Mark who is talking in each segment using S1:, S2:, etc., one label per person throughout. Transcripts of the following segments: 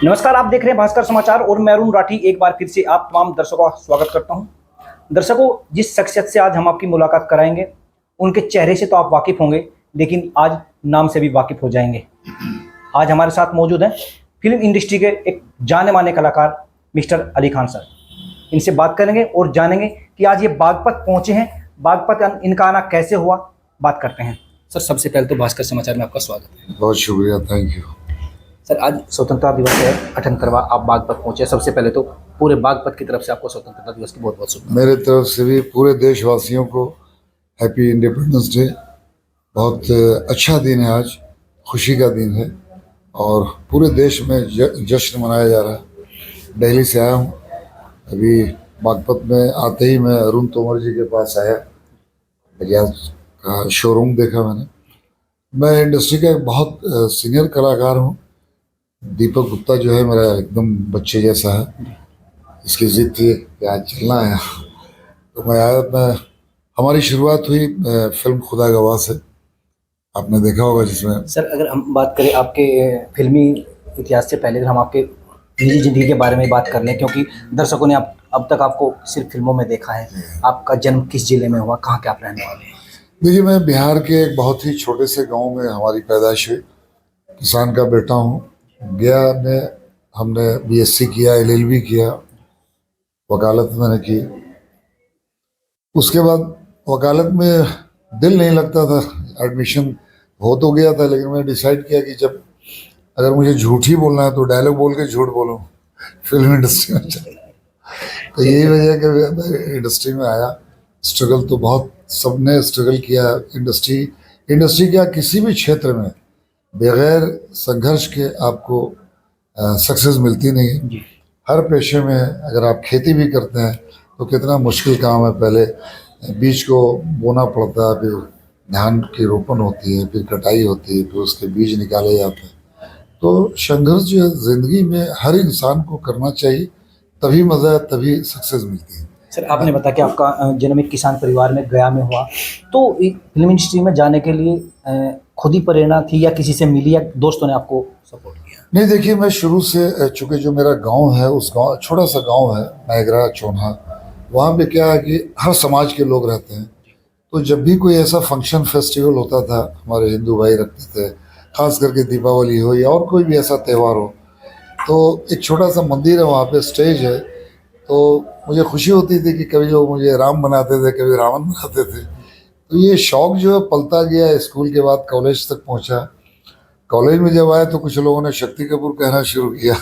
S1: नमस्कार, आप देख रहे हैं भास्कर समाचार और मैं अरुण राठी एक बार फिर से आप तमाम दर्शकों का स्वागत करता हूं। दर्शकों, जिस शख्सियत से आज हम आपकी मुलाकात कराएंगे उनके चेहरे से तो आप वाकिफ होंगे, लेकिन आज नाम से भी वाकिफ हो जाएंगे। आज हमारे साथ मौजूद हैं फिल्म इंडस्ट्री के एक जाने माने कलाकार मिस्टर अली खान सर। इनसे बात करेंगे और जानेंगे कि आज ये बागपत पहुंचे हैं, बागपत इनका आना कैसे हुआ, बात करते हैं। सर, सबसे पहले तो भास्कर समाचार में आपका स्वागत है।
S2: बहुत शुक्रिया, थैंक यू।
S1: सर, आज स्वतंत्रता दिवस है 78वां, आप बागपत पहुंचे। सबसे पहले तो पूरे बागपत की तरफ से आपको स्वतंत्रता दिवस की बहुत बहुत शुभकामनाएं।
S2: मेरे तरफ से भी पूरे देशवासियों को हैप्पी इंडिपेंडेंस डे। बहुत अच्छा दिन है आज, खुशी का दिन है और पूरे देश में जश्न मनाया जा रहा है। दिल्ली से आया हूँ, अभी बागपत में आते ही मैं अरुण तोमर जी के पास आया। बजाज का शोरूम देखा मैंने। मैं इंडस्ट्री का एक बहुत सीनियर कलाकार हूँ। दीपक गुप्ता जो है मेरा एकदम बच्चे जैसा है। इसकी जिद थी कि आज चलना है तो मैं आया। हमारी शुरुआत हुई फिल्म खुदा गवाह से, आपने देखा होगा, जिसमें
S1: सर, अगर हम बात करें आपके फिल्मी इतिहास से पहले, अगर हम आपके निजी जिंदगी के बारे में बात कर लें, क्योंकि दर्शकों ने अब तक आपको सिर्फ फिल्मों में देखा है। आपका जन्म किस जिले में हुआ, कहाँ के आप रहने वाले हैं?
S2: देखिए, मैं बिहार के एक बहुत ही छोटे से गांव में हमारी पैदाइश हुई। किसान का बेटा हूँ। गया में हमने बीएससी किया, एलएलबी किया, वकालत मैंने की। उसके बाद वकालत में दिल नहीं लगता था, एडमिशन हो तो गया था, लेकिन मैंने डिसाइड किया कि जब अगर मुझे झूठ ही बोलना है तो डायलॉग बोल के झूठ बोलूं, फिल्म इंडस्ट्री में चला। तो यही वजह कि मैं इंडस्ट्री में आया। स्ट्रगल तो बहुत सबने स्ट्रगल किया। इंडस्ट्री क्या, किसी भी क्षेत्र में बगैर संघर्ष के आपको सक्सेस मिलती नहीं है। हर पेशे में अगर आप खेती भी करते हैं तो कितना मुश्किल काम है। पहले बीज को बोना पड़ता है, फिर धान की रोपण होती है, फिर कटाई होती है, फिर उसके बीज निकाले जाते हैं। तो संघर्ष जो है ज़िंदगी में हर इंसान को करना चाहिए, तभी मज़ा है, तभी सक्सेस मिलती है।
S1: सर, आपने बताया कि आपका जन्म एक किसान परिवार में गया में हुआ, तो फिल्म इंडस्ट्री में जाने के लिए खुद ही प्रेरणा थी या किसी से मिली या दोस्तों ने आपको सपोर्ट किया?
S2: नहीं, देखिए, मैं शुरू से, चूँकि जो मेरा गांव है, उस गांव, छोटा सा गांव है नायगरा चोन्हा, वहाँ पे क्या है कि हर समाज के लोग रहते हैं। तो जब भी कोई ऐसा फंक्शन फेस्टिवल होता था, हमारे हिंदू भाई रखते थे, खास करके दीपावली हो या और कोई भी ऐसा त्यौहार हो, तो एक छोटा सा मंदिर है, वहाँ पे स्टेज है। तो मुझे खुशी होती थी कि कभी वो मुझे राम बनाते थे, कभी रावण बनाते थे। तो ये शौक जो है पलता गया। स्कूल के बाद कॉलेज तक पहुँचा। कॉलेज में जब आया तो कुछ लोगों ने शक्ति कपूर कहना शुरू किया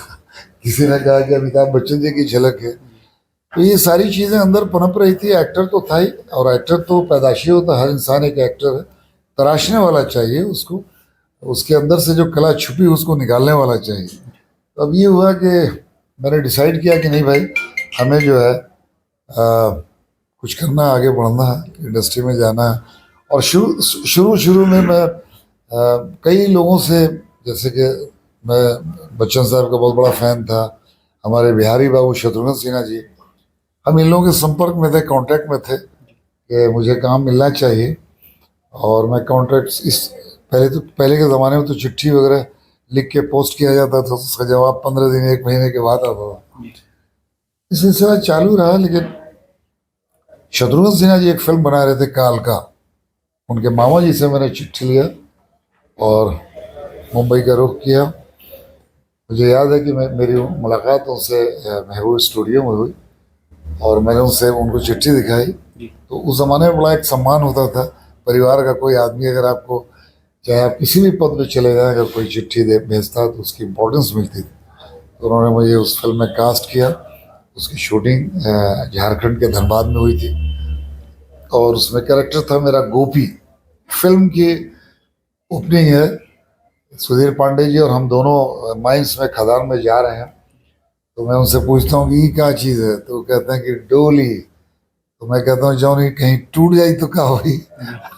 S2: किसी ने कहा कि अमिताभ बच्चन जी की झलक है। तो ये सारी चीज़ें अंदर पनप रही थी। एक्टर तो था ही, और एक्टर तो पैदाशी होता, हर इंसान एक एक्टर है। तराशने वाला चाहिए उसको, उसके अंदर से जो कला छुपी उसको निकालने वाला चाहिए। तो अब ये हुआ कि मैंने डिसाइड किया कि नहीं भाई, हमें जो है कुछ करना, आगे बढ़ना है, इंडस्ट्री में जाना है। और शुरू में मैं कई लोगों से, जैसे कि मैं बच्चन साहब का बहुत बड़ा फ़ैन था, हमारे बिहारी बाबू शत्रुघ्न सिन्हा जी, हम इन लोगों के संपर्क में थे, कांटेक्ट में थे कि मुझे काम मिलना चाहिए। और मैं कॉन्ट्रैक्ट पहले के ज़माने में तो चिट्ठी वगैरह लिख के पोस्ट किया जाता था, उसका जवाब 15 दिन 1 महीने के बाद आता था। इस सिलसिला चालू रहा। लेकिन शत्रुघ्न सिन्हा जी एक फिल्म बना रहे थे काल का, उनके मामा जी से मैंने चिट्ठी लिया और मुंबई का रुख किया। मुझे याद है कि मेरी मुलाकात उनसे महबूब स्टूडियो में हुई और मैंने उनको चिट्ठी दिखाई। तो उस ज़माने में बड़ा एक सम्मान होता था परिवार का। कोई आदमी अगर आपको, चाहे आप किसी भी पद पे चले जाएं, अगर कोई चिट्ठी भेजता तो उसकी इम्पोर्टेंस मिलती थी। तो उन्होंने मुझे उस फिल्म में कास्ट किया। उसकी शूटिंग झारखंड के धनबाद में हुई थी और उसमें कैरेक्टर था मेरा गोपी। फिल्म की ओपनिंग है, सुधीर पांडे जी और हम दोनों माइंस में, खदान में जा रहे हैं। तो मैं उनसे पूछता हूँ कि ये क्या चीज़ है, तो कहते हैं कि डोली। तो मैं कहता हूँ जो नहीं कहीं टूट जाई तो क्या हुई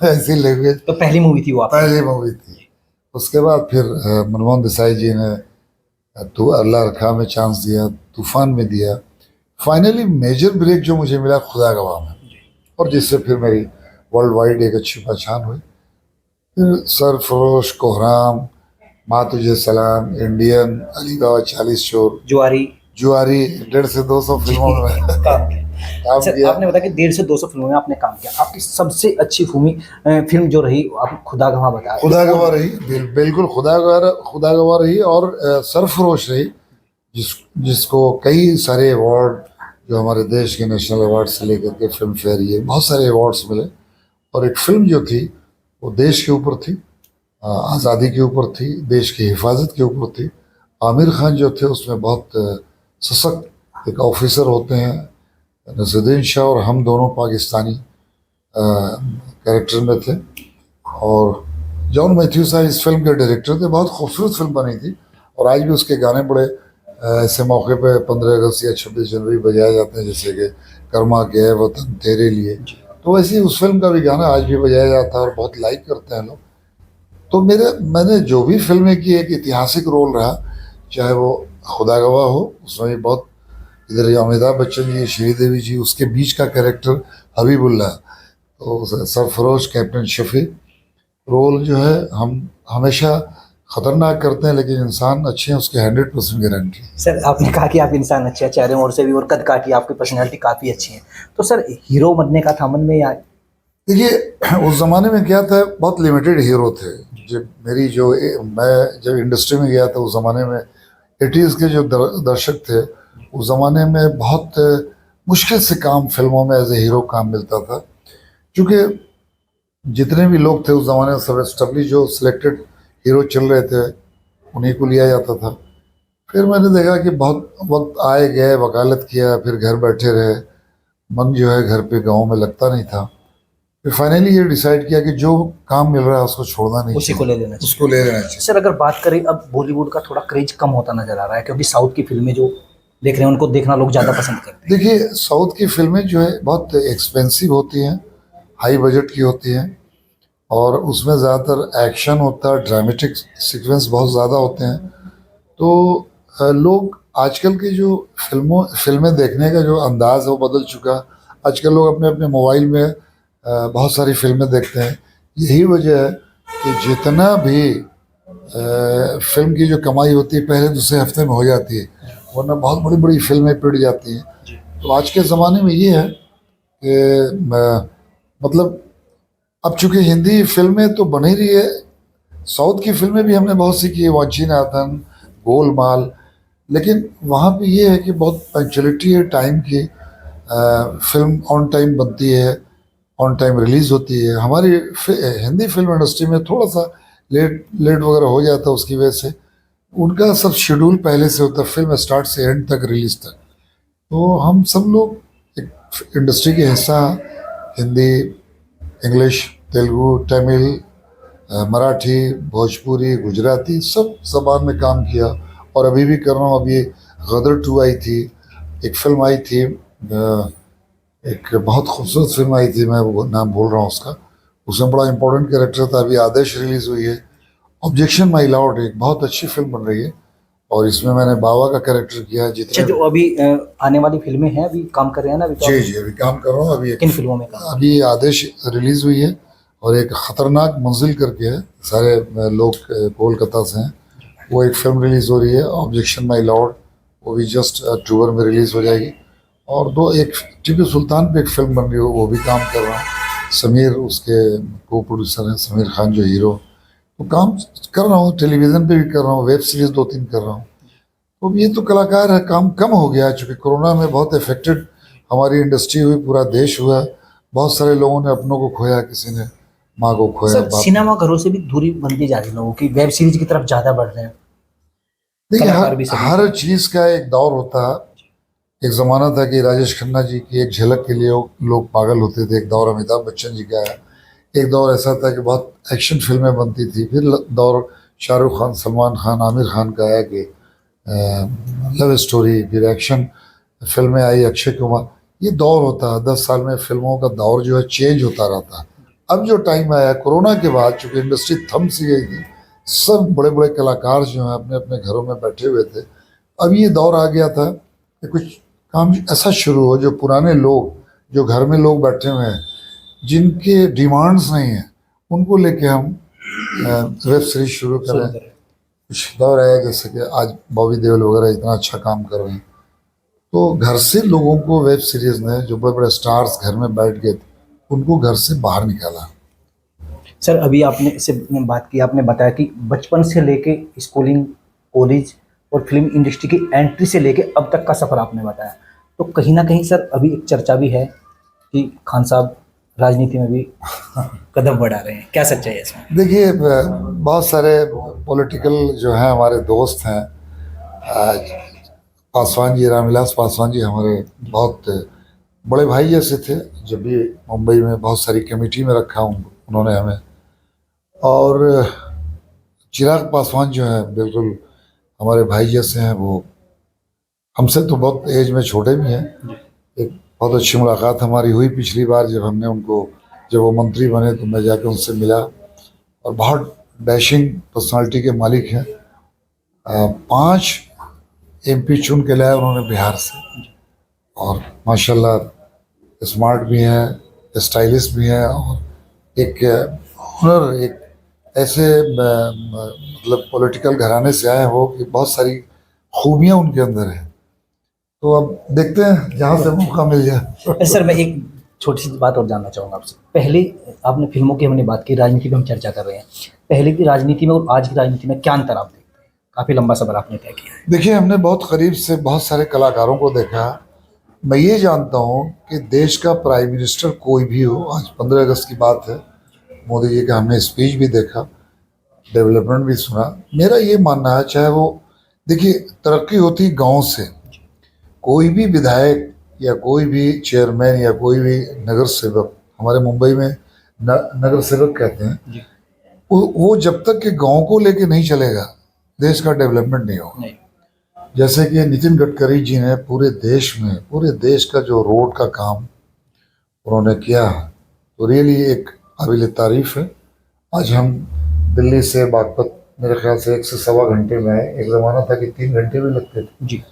S2: ऐसी लैंग्वेज।
S1: तो पहली मूवी थी वो आपकी?
S2: पहली मूवी थी। उसके बाद फिर मनमोहन देसाई जी ने तो अल्लाह रखा में चांस दिया, तूफान में दिया। फाइनली मेजर ब्रेक जो मुझे मिला खुदा गवाह में, और जिससे फिर मेरी वर्ल्ड वाइड एक अच्छी पहचान हुई। फिर सरफरोश, कोहराम, माँ तुझे सलाम, इंडियन, अलीबाबा 40 चोर,
S1: जुआरी
S2: जुआरी, 150 से 200 फिल्मों में
S1: काम किया।
S2: काम
S1: सर
S2: किया।
S1: आपने बताया कि 150 से 200 फिल्मों में आपने काम किया। आपकी सबसे अच्छी फिल्म जो रही आप खुदा गवाह बताया।
S2: खुदा गवाह रही, बिल्कुल खुदा गवाह रही, और सरफरोश रही, जिसको कई सारे अवार्ड, जो हमारे देश के नेशनल अवार्ड से लेकर के फिल्म फेयर, ये बहुत सारे अवार्ड्स मिले। और एक फिल्म जो थी वो देश के ऊपर थी, आज़ादी के ऊपर थी, देश की हिफाजत के ऊपर थी। आमिर खान जो थे उसमें बहुत सशक्त एक ऑफिसर होते हैं, नसरुद्दीन शाह, और हम दोनों पाकिस्तानी कैरेक्टर में थे। और जॉन मैथ्यू साहब इस फिल्म के डायरेक्टर थे। बहुत खूबसूरत फिल्म बनी थी, और आज भी उसके गाने बड़े ऐसे मौके पे 15 अगस्त या 26 जनवरी बजाए जाते हैं, जैसे कि कर्मा के है वतन तेरे लिए। तो वैसे ही उस फिल्म का भी गाना आज भी बजाया जाता है और बहुत लाइक करते हैं लोग। तो मैंने जो भी फिल्में की, एक ऐतिहासिक रोल रहा, चाहे वो खुदा गवाह हो, उसमें भी बहुत, इधर अमिताभ बच्चन जी, श्रीदेवी जी, उसके बीच का कैरेक्टर हबीबुल्ला, तो सरफरोश, कैप्टन शफी, रोल जो है हम हमेशा खतरनाक करते हैं, लेकिन इंसान अच्छे हैं उसके 100% गारंटी।
S1: सर आपने कहा कि आप इंसान अच्छे हैं, चेहरे मोड़ से भी और कद काठी, आपकी पर्सनैलिटी काफ़ी अच्छी है। तो सर हीरो बनने का था मन में या?
S2: देखिए उस ज़माने में क्या था, बहुत लिमिटेड हीरो थे। जब मैं जब इंडस्ट्री में गया था उस ज़माने में 80s के जो दर्शक थे, उस ज़माने में बहुत मुश्किल से काम फिल्मों में एज ए हीरो काम मिलता था, क्योंकि जितने भी लोग थे उस ज़माने में सब एस्टेब्लिश जो सिलेक्टेड हीरो चल रहे थे उन्हीं को लिया जाता था। फिर मैंने देखा कि बहुत वक्त आए गए, वकालत किया, फिर घर बैठे रहे, मन जो है घर पे गाँव में लगता नहीं था। फिर फाइनली ये डिसाइड किया कि जो काम मिल रहा है उसको छोड़ना नहीं
S1: उसी को
S2: चाहिए,
S1: ले लेना चाहिए।
S2: उसको ले लेना चाहिए।
S1: सर अगर बात करें, अब बॉलीवुड का थोड़ा क्रेज कम होता नजर आ रहा है, क्योंकि साउथ की फिल्में जो देख रहे हैं उनको देखना लोग ज़्यादा पसंद करते हैं।
S2: देखिए साउथ की फिल्में जो है बहुत एक्सपेंसिव होती हैं, हाई बजट की होती हैं, और उसमें ज़्यादातर एक्शन होता है, ड्रामेटिक सीक्वेंस बहुत ज़्यादा होते हैं। तो लोग आजकल की जो फिल्में देखने का जो अंदाज़ है वो बदल चुका। आजकल लोग अपने अपने मोबाइल में बहुत सारी फिल्में देखते हैं। यही वजह है कि जितना भी फिल्म की जो कमाई होती है पहले दूसरे हफ्ते में हो जाती है, वरना बहुत बड़ी बड़ी फिल्में पिट जाती हैं। तो आज के ज़माने में ये है कि मतलब अब चूंकि हिंदी फिल्में तो बन ही रही है, साउथ की फिल्में भी हमने बहुत सी की है, वांचीनाथन, गोलमाल, लेकिन वहाँ पे ये है कि बहुत पंक्चुअलिटी है टाइम की। फिल्म ऑन टाइम बनती है, ऑन टाइम रिलीज होती है। हमारी हिंदी फिल्म इंडस्ट्री में थोड़ा सा लेट लेट वगैरह हो जाता है, उसकी वजह से उनका सब शेड्यूल पहले से होता है, फिल्म स्टार्ट से एंड तक, रिलीज तक। तो हम सब लोग एक इंडस्ट्री के हिस्सा, हिंदी, इंग्लिश, तेलुगु, तमिल, मराठी, भोजपुरी, गुजराती, सब जबान में काम किया, और अभी भी कर रहा हूँ। अभी गदर 2 आई थी, एक फिल्म आई थी, एक बहुत खूबसूरत फिल्म आई थी, मैं वो नाम भूल रहा हूँ उसका, उसमें बड़ा इंपॉर्टेंट कैरेक्टर था। अभी आदेश रिलीज हुई है, ऑब्जेक्शन माई लॉर्ड, एक बहुत अच्छी फिल्म बन रही है, और इसमें मैंने बाबा का कैरेक्टर किया है।
S1: अच्छा,
S2: जितने
S1: जो अभी आने वाली फिल्में हैं अभी काम कर रहे हैं ना, अभी तो
S2: जी जी अभी काम कर रहा हूँ। अभी
S1: किन फिल्मों में काम?
S2: अभी आदेश रिलीज हुई है, और एक खतरनाक मंजिल करके है, सारे लोग कोलकाता से हैं, वो एक फिल्म रिलीज हो रही है, ऑब्जेक्शन माई लॉर्ड, वो भी जस्ट अक्टूबर में रिलीज हो जाएगी। और एक टीपू सुल्तान पे एक फिल्म बन रही है, वो भी काम कर रहा हूँ। समीर उसके को प्रोड्यूसर हैं, समीर खान जो हीरो, तो काम कर रहा हूँ। टेलीविज़न पे भी कर रहा हूँ, वेब सीरीज 2-3 कर रहा हूँ। तो ये तो कलाकार है, काम कम हो गया चूँकि कोरोना में बहुत इफेक्टेड हमारी इंडस्ट्री हुई, पूरा देश हुआ। बहुत सारे लोगों ने अपनों को खोया, किसी ने माँ को खोया,
S1: सर
S2: बाप।
S1: सिनेमा घरों से भी दूरी बनती जा रही है लोगों की, वेब सीरीज की तरफ ज़्यादा बढ़ रहे हैं
S2: देखिए
S1: कलाकार भी सभी।
S2: हर चीज़ का एक दौर होता है। एक ज़माना था कि राजेश खन्ना जी की एक झलक के लिए लोग पागल होते थे, एक दौर अमिताभ बच्चन जी का आया, एक दौर ऐसा था कि बहुत एक्शन फिल्में बनती थी, फिर दौर शाहरुख खान, सलमान खान, आमिर खान का आया कि लव स्टोरी, फिर एक्शन फिल्में आई, अक्षय कुमार। ये दौर होता है, 10 साल में फिल्मों का दौर जो है चेंज होता रहता है। अब जो टाइम आया कोरोना के बाद, चूँकि इंडस्ट्री थम सी गई थी, सब बड़े बड़े कलाकार जो हैं अपने अपने घरों में बैठे हुए थे। अब ये दौर आ गया था कि कुछ काम ऐसा शुरू हो जो पुराने लोग, जो घर में लोग बैठे हुए हैं, जिनके डिमांड्स नहीं हैं, उनको लेके हम वेब सीरीज शुरू करें। कुछ दौर है, जैसे कि आज बॉबी देओल वगैरह इतना अच्छा काम कर रहे हैं, तो घर से लोगों को वेब सीरीज ने, जो बड़े बड़े स्टार्स घर में बैठ गए थे, उनको घर से बाहर निकाला।
S1: सर अभी आपने इससे बात की, आपने बताया कि बचपन से लेके स्कूलिंग, कॉलेज और फिल्म इंडस्ट्री की एंट्री से लेके अब तक का सफ़र आपने बताया। तो कहीं ना कहीं सर अभी एक चर्चा भी है कि खान साहब राजनीति में भी कदम बढ़ा रहे हैं, क्या सच्चाई है इसमें?
S2: देखिए, बहुत सारे पॉलिटिकल जो हैं हमारे दोस्त हैं। आज पासवान जी, रामविलास पासवान जी हमारे बहुत बड़े भाई जैसे थे। जब भी मुंबई में बहुत सारी कमेटी में रखा उन्होंने हमें। और चिराग पासवान जो है बिल्कुल हमारे भाई जैसे हैं। वो हमसे तो बहुत एज में छोटे भी हैं। एक बहुत अच्छी मुलाकात हमारी हुई पिछली बार जब हमने उनको, जब वो मंत्री बने तो मैं जाकर उनसे मिला। और बहुत डैशिंग पर्सनालिटी के मालिक हैं। 5 MP चुन के लाए उन्होंने बिहार से। और माशाल्लाह स्मार्ट भी हैं, स्टाइलिश भी हैं, और एक हुनर, एक ऐसे मतलब पॉलिटिकल घराने से आए हो कि बहुत सारी खूबियां उनके अंदर है। तो अब देखते हैं जहाँ से मौका मिल जाए।
S1: सर मैं एक छोटी सी बात और जानना चाहूँगा आपसे। पहले आपने फिल्मों की हमने बात की, राजनीति पे हम चर्चा कर रहे हैं। पहले की राजनीति में और आज की राजनीति में क्या अंतर आप देखते हैं? काफ़ी लंबा सफर आपने तय किया है।
S2: देखिए, हमने बहुत करीब से बहुत सारे कलाकारों को देखा। मैं ये जानता हूँ कि देश का प्राइम मिनिस्टर कोई भी हो, आज 15 अगस्त की बात है, मोदी जी का हमने स्पीच भी देखा, डेवलपमेंट भी सुना। मेरा ये मानना है, चाहे वो, देखिए, तरक्की होती गांव से। कोई भी विधायक या कोई भी चेयरमैन या कोई भी नगर सेवक, हमारे मुंबई में नगर सेवक कहते हैं,
S1: जी।
S2: वो जब तक के गांव को लेके नहीं चलेगा, देश का डेवलपमेंट नहीं होगा।
S1: नहीं।
S2: जैसे कि नितिन गडकरी जी ने पूरे देश में, पूरे देश का जो रोड का काम उन्होंने किया, तो रियली एक काबिल तारीफ है। आज हम दिल्ली से बागपत मेरे ख्याल से 1 से सवा घंटे में आए। एक ज़माना था कि 3 घंटे भी लगते थे।
S1: जी।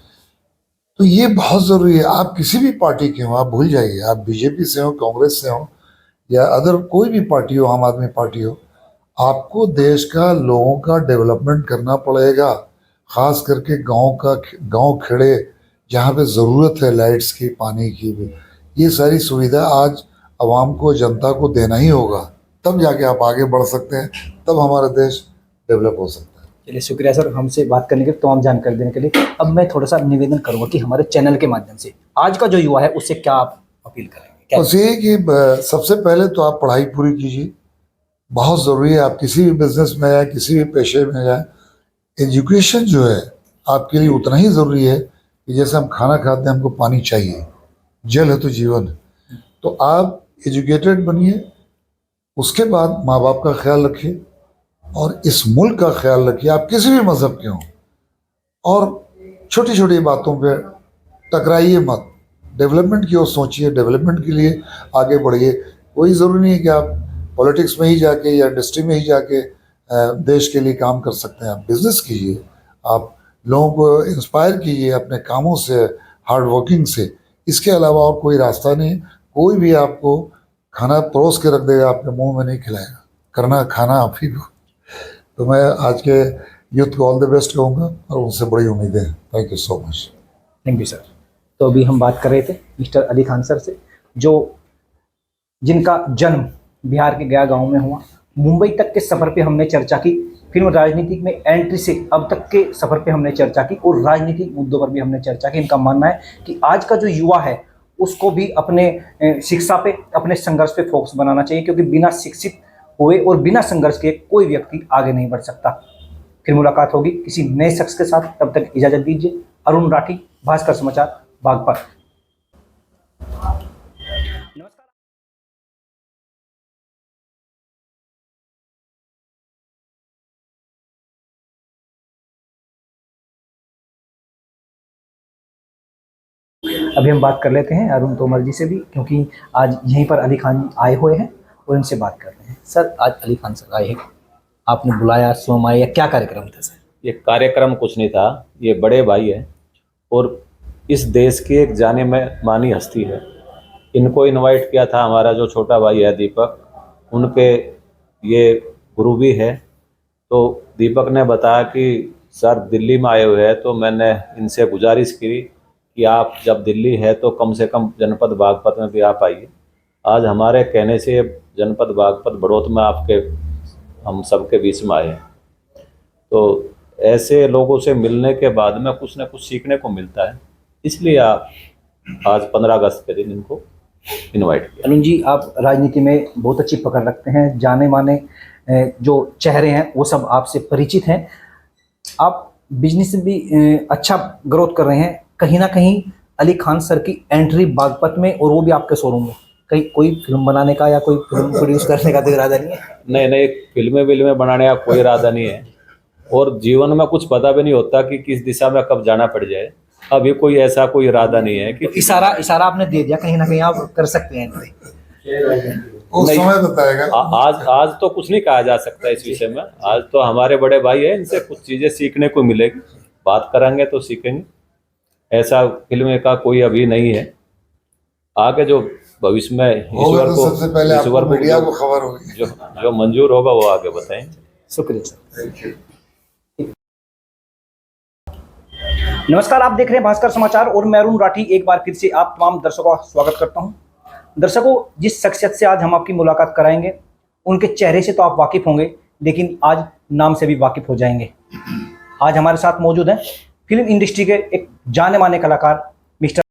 S2: तो ये बहुत ज़रूरी है। आप किसी भी पार्टी के हो, आप भूल जाइए, आप बीजेपी से हो, कांग्रेस से हो, या अदर कोई भी पार्टी हो, आम आदमी पार्टी हो, आपको देश का, लोगों का डेवलपमेंट करना पड़ेगा। खास करके गांव का, गांव खेड़े जहाँ पे ज़रूरत है लाइट्स की, पानी की भी, ये सारी सुविधा आज आवाम को, जनता को देना ही होगा। तब जाके आप आगे बढ़ सकते हैं, तब हमारा देश डेवलप हो सकता है।
S1: चलिए शुक्रिया सर हमसे बात करने के लिए, तमाम जानकारी देने के लिए। अब मैं थोड़ा सा निवेदन करूँगा कि हमारे चैनल के माध्यम से आज का जो युवा है उससे क्या आप अपील करेंगे? क्या?
S2: बस ये कि सबसे पहले तो आप पढ़ाई पूरी कीजिए, बहुत ज़रूरी है। आप किसी भी बिजनेस में जाए, किसी भी पेशे में जाए, एजुकेशन जो है आपके लिए उतना ही ज़रूरी है कि जैसे हम खाना खाते हैं, हमको पानी चाहिए, जल है तो जीवन है। तो आप एजुकेटेड बनिए, उसके बाद माँ बाप का ख्याल रखिए और इस मुल्क का ख्याल रखिए। आप किसी भी मज़हब के हों, और छोटी छोटी बातों पे टकराइए मत। डेवलपमेंट की ओर सोचिए, डेवलपमेंट के लिए आगे बढ़िए। कोई ज़रूरी नहीं है कि आप पॉलिटिक्स में ही जाके या इंडस्ट्री में ही जाके देश के लिए काम कर सकते हैं। आप बिजनेस कीजिए, आप लोगों को इंस्पायर कीजिए अपने कामों से, हार्ड वर्किंग से। इसके अलावा और कोई रास्ता नहीं। कोई भी आपको खाना परोस के रख देगा, आपके मुंह में नहीं खिलाएगा। करना खाना आप ही को। तो मैं आज के यूथ को ऑल द बेस्ट कहूँगा और उनसे बड़ी उम्मीदें हैं। Thank you so much.
S1: Thank you sir. तो अभी हम बात कर रहे थे मिस्टर अली खान सर से, जो जिनका जन्म बिहार के गया गांव में हुआ। मुंबई तक के सफ़र पे हमने चर्चा की, फिल्म राजनीति में एंट्री से अब तक के सफ़र पे हमने चर्चा की, और राजनीतिक मुद्दों पर भी हमने चर्चा की। इनका मानना है कि आज का जो युवा है उसको भी अपने शिक्षा पे, अपने संघर्ष पे फोकस बनाना चाहिए, क्योंकि बिना शिक्षित हुए और बिना संघर्ष के कोई व्यक्ति आगे नहीं बढ़ सकता। फिर मुलाकात होगी किसी नए शख्स के साथ, तब तक इजाज़त दीजिए। अरुण राठी, भास्कर समाचार, बागपत। नमस्कार। अभी हम बात कर लेते हैं अरुण तोमर जी से भी, क्योंकि आज यहीं पर अली खान आए हुए हैं और इनसे बात कर रहे हैं। सर आज अली खान सर आए हैं, आपने बुलाया, स्वयं आए, या क्या कार्यक्रम था सर?
S3: ये कार्यक्रम कुछ नहीं था। ये बड़े भाई हैं और इस देश की एक जाने मानी हस्ती है। इनको इनवाइट किया था हमारा जो छोटा भाई है दीपक, उनके ये गुरु भी है। तो दीपक ने बताया कि सर दिल्ली में आए हुए हैं, तो मैंने इनसे गुजारिश की कि आप जब दिल्ली है तो कम से कम जनपद बागपत में भी आप आइए। आज हमारे कहने से जनपद बागपत बड़ौत में हम सबके बीच में आए हैं। तो ऐसे लोगों से मिलने के बाद में कुछ न कुछ सीखने को मिलता है, इसलिए आप आज 15 अगस्त के दिन इनको इनवाइट किया।
S1: अरुण जी, आप राजनीति में बहुत अच्छी पकड़ रखते हैं, जाने माने जो चेहरे हैं वो सब आपसे परिचित हैं। आप बिजनेस में भी अच्छा ग्रोथ कर रहे हैं। कहीं ना कहीं अली खान सर की एंट्री बागपत में, और वो भी आपके शोरूम में, कहीं कोई फिल्म बनाने का या कोई फिल्म प्रोड्यूस करने का तो इरादा नहीं है?
S3: नहीं, फिल्में बनाने का कोई इरादा नहीं है, और जीवन में कुछ पता भी नहीं होता कि किस दिशा में कब जाना पड़ जाए। अभी कोई ऐसा कोई इरादा नहीं है कि
S1: तो इशारा आपने दे दिया, कहीं ना कहीं आप कर सकते हैं एंट्री।
S2: वो समय बताएगा।
S3: आज तो कुछ नहीं कहा जा सकता इस विषय में। आज तो हमारे बड़े भाई हैं, इनसे कुछ चीजें सीखने को मिलेगी, बात करेंगे तो सीखेंगे। ऐसा फिल्म का कोई अभी नहीं है। आगे जो भविष्य में ईश्वर को
S2: सबसे पहले आपको मीडिया को खबर होगी,
S3: जो मंजूर होगा वो आगे बताएंगे।
S1: शुक्रिया सर। नमस्कार, आप देख रहे हैं भास्कर समाचार और मैं अरुण राठी एक बार फिर से आप तमाम दर्शकों का स्वागत करता हूं। दर्शकों, जिस शख्सियत से आज हम आपकी मुलाकात कराएंगे उनके चेहरे से तो आप वाकिफ होंगे, लेकिन आज नाम से भी वाकिफ हो जाएंगे। आज हमारे साथ मौजूद हैं फिल्म इंडस्ट्री के एक जाने माने कलाकार मिस्टर